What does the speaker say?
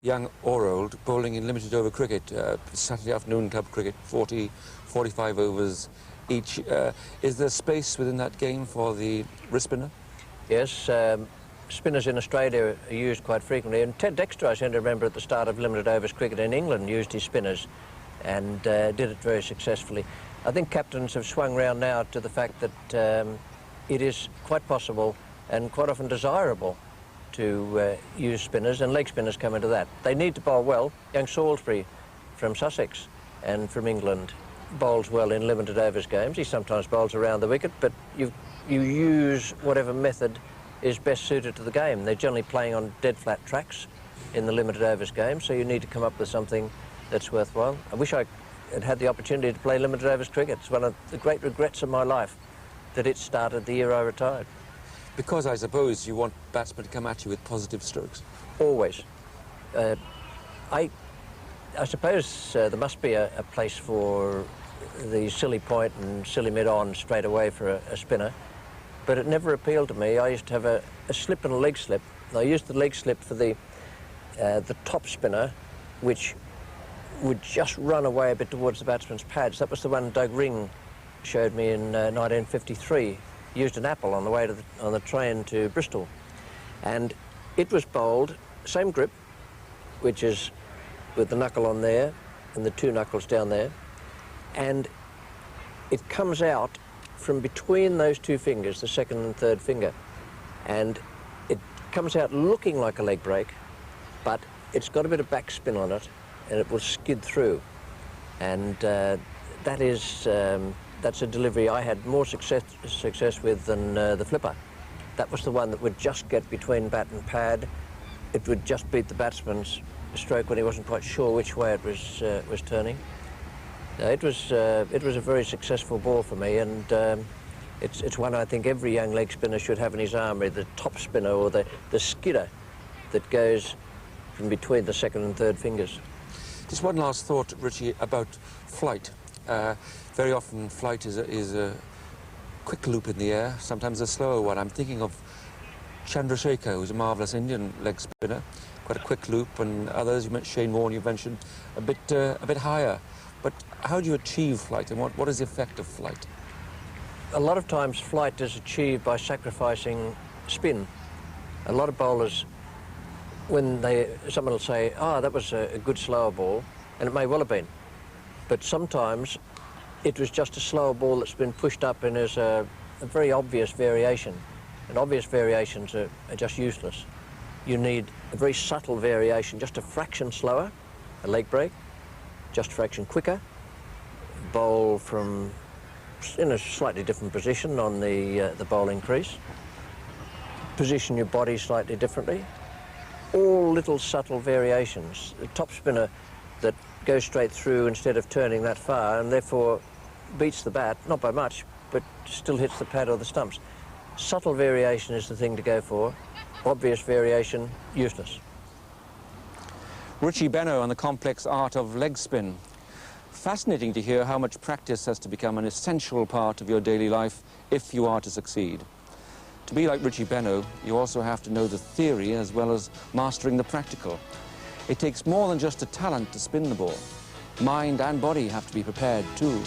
young or old, bowling in limited over cricket, Saturday afternoon club cricket, 40, 45 overs each. Is there space within that game for the wrist spinner? Yes, spinners in Australia are used quite frequently, and Ted Dexter, I seem to remember at the start of limited overs cricket in England, used his spinners and did it very successfully. I think captains have swung round now to the fact that it is quite possible and quite often desirable to use spinners, and leg spinners come into that. They need to bowl well. Young Salisbury from Sussex and from England bowls well in limited overs games. He sometimes bowls around the wicket, but you use whatever method is best suited to the game. They're generally playing on dead flat tracks in the limited overs game, so you need to come up with something that's worthwhile. I wish I had had the opportunity to play limited overs cricket. It's one of the great regrets of my life that it started the year I retired. Because I suppose you want batsmen to come at you with positive strokes. Always. I suppose there must be a place for the silly point and silly mid-on straight away for a spinner, but it never appealed to me. I used to have a slip and a leg slip. I used the leg slip for the top spinner, which would just run away a bit towards the batsman's pads. That was the one Doug Ring showed me in 1953. He used an apple on the way on the train to Bristol, and it was bowled same grip, which is with the knuckle on there and the two knuckles down there, and it comes out from between those two fingers, the second and third finger, and it comes out looking like a leg break, but it's got a bit of backspin on it and it will skid through, and that's a delivery I had more success with than the flipper. That was the one that would just get between bat and pad. It would just beat the batsman's stroke when he wasn't quite sure which way it was turning. It was a very successful ball for me, and it's one I think every young leg spinner should have in his armoury, the top spinner or the skidder that goes from between the second and third fingers. Just one last thought, Richie, about flight. Very often flight is a quick loop in the air, sometimes a slower one. I'm thinking of Chandrasekhar, who's a marvellous Indian leg spinner, quite a quick loop, and others, you mentioned Shane Warne, you mentioned, a bit higher. But how do you achieve flight, and what is the effect of flight? A lot of times flight is achieved by sacrificing spin. A lot of bowlers, when someone will say, oh, that was a good slower ball, and it may well have been, but sometimes it was just a slower ball that's been pushed up and is a very obvious variation, and obvious variations are just useless. You need a very subtle variation, just a fraction slower, a leg break, just a fraction quicker, bowl from in a slightly different position on the bowling crease, position your body slightly differently, all little subtle variations. The top spinner that goes straight through instead of turning that far and therefore beats the bat, not by much, but still hits the pad or the stumps. Subtle variation is the thing to go for. Obvious variation, useless. Richie Benno on the complex art of leg spin. Fascinating to hear how much practice has to become an essential part of your daily life if you are to succeed. To be like Richie Benno, you also have to know the theory as well as mastering the practical. It takes more than just a talent to spin the ball. Mind and body have to be prepared too.